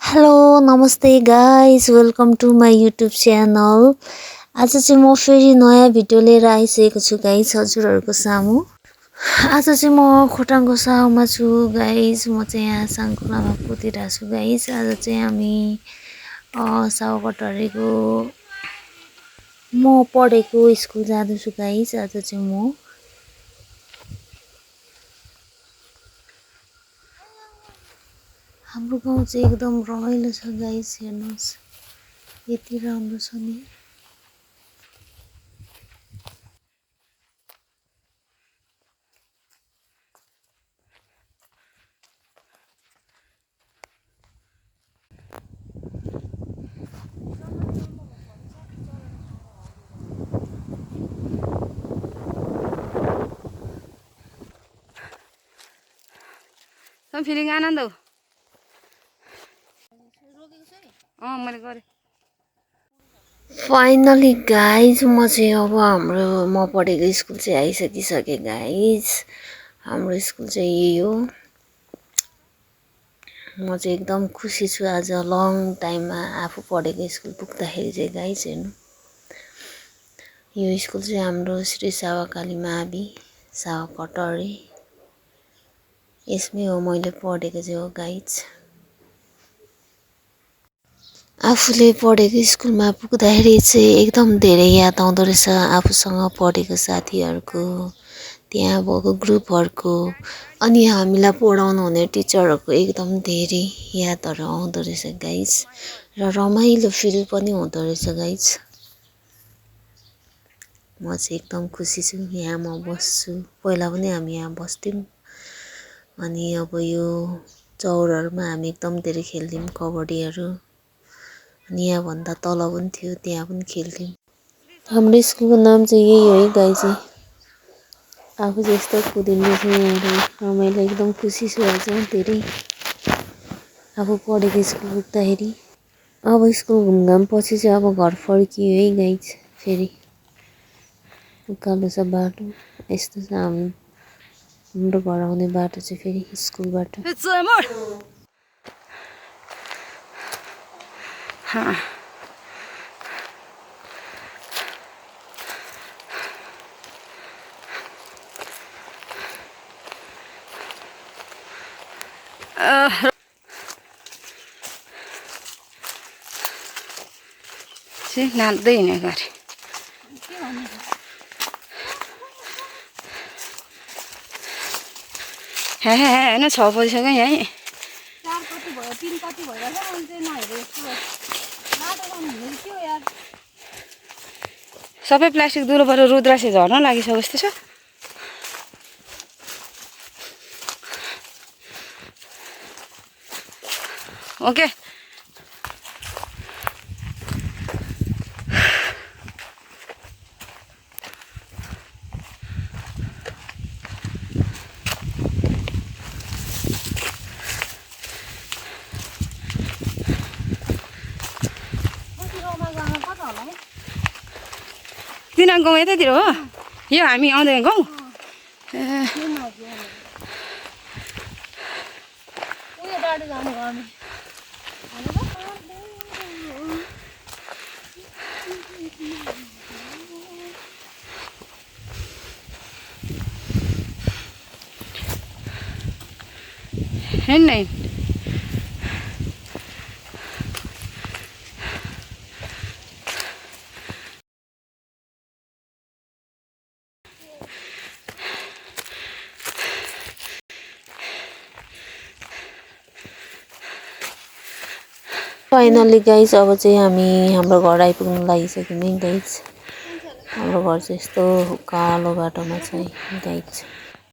Hello नमस्ते guys welcome to my YouTube channel. आज चाहिँ म फेरि नयाँ भिडियो लिएर आइसकेको छु गाइस हजुरहरूको सामु। आज चाहिँ म खोटाङको साउमा छु गाइस। म चाहिँ यहाँ साङखुलामा पुगिरहेको छु गाइस। आज चाहिँ हामी साउकटहरीको म पढेको स्कुल जाँदैछु गाइस। आज चाहिँ म हाम्रो गाउँ चाहिँ एकदम रमाइलो छ गाइस। हेर्नुहोस् यति राम्रो छ नि। Some feeling आनन्द हो मैले गरे फाइनली गाइज म चाहिँ अब म पढेको स्कुल चाहिँ आइसकिसकेँ गाइज। हाम्रो स्कुल चाहिँ यही हो। म चाहिँ एकदम खुसी छु आज लङ टाइममा आफू पढेको स्कुल पुग्दाखेरि चाहिँ गाइज। हेर्नु यो स्कुल चाहिँ हाम्रो श्री सावाकाली मावि सावकटहरी यसमै हो मैले पढेको चाहिँ हो गाइज। आफूले पढेको स्कुलमा पुग्दाखेरि चाहिँ एकदम धेरै याद आउँदो रहेछ आफूसँग पढेको साथीहरूको, त्यहाँ भएको ग्रुपहरूको, अनि हामीलाई पढाउनु हुने टिचरहरूको एकदम धेरै यादहरू आउँदो रहेछ गाइज। र रमाइलो फिल पनि हुँदो रहेछ गाइज। म चाहिँ एकदम खुसी छु यहाँ म बस्छु। पहिला पनि हामी यहाँ बस्थ्यौँ अनि अब यो चौरहरूमा हामी एकदम धेरै खेल्थ्यौँ कबड्डीहरू। अनि यहाँभन्दा तल पनि थियो त्यहाँ पनि खेल्थ्यौँ। हाम्रो स्कुलको नाम चाहिँ यही हो है गाइज। आफू चाहिँ यस्तो कुदिँदैछ यहाँ रमाइलो एकदम खुसी छु आज धेरै आफू पढेको स्कुल पुग्दाखेरि। अब स्कुल घुमघाम पछि चाहिँ अब घर फर्कियो है गाइज। फेरि उकालो छ बाटो यस्तो छ हाम्रो घर आउने बाटो चाहिँ फेरि स्कुलबाट। नाच्दै हिँड्ने गरे होइन 6 बजिसक्यो यहीँ। सबै प्लास्टिक दुलोबाट रुद्राक्ष झर्न लागिसक्यो जस्तो छ। ओके तिनीहरूको गाउँ यतैतिर हो। यो हामी आउँदैन गाउँ हिँड्नै फाइनली गाइज अब चाहिँ हामी हाम्रो घर आइपुग्नु लागिसक्यौँ है गाइज। हाम्रो घर चाहिँ यस्तो कालो बाटोमा छ है गाइज।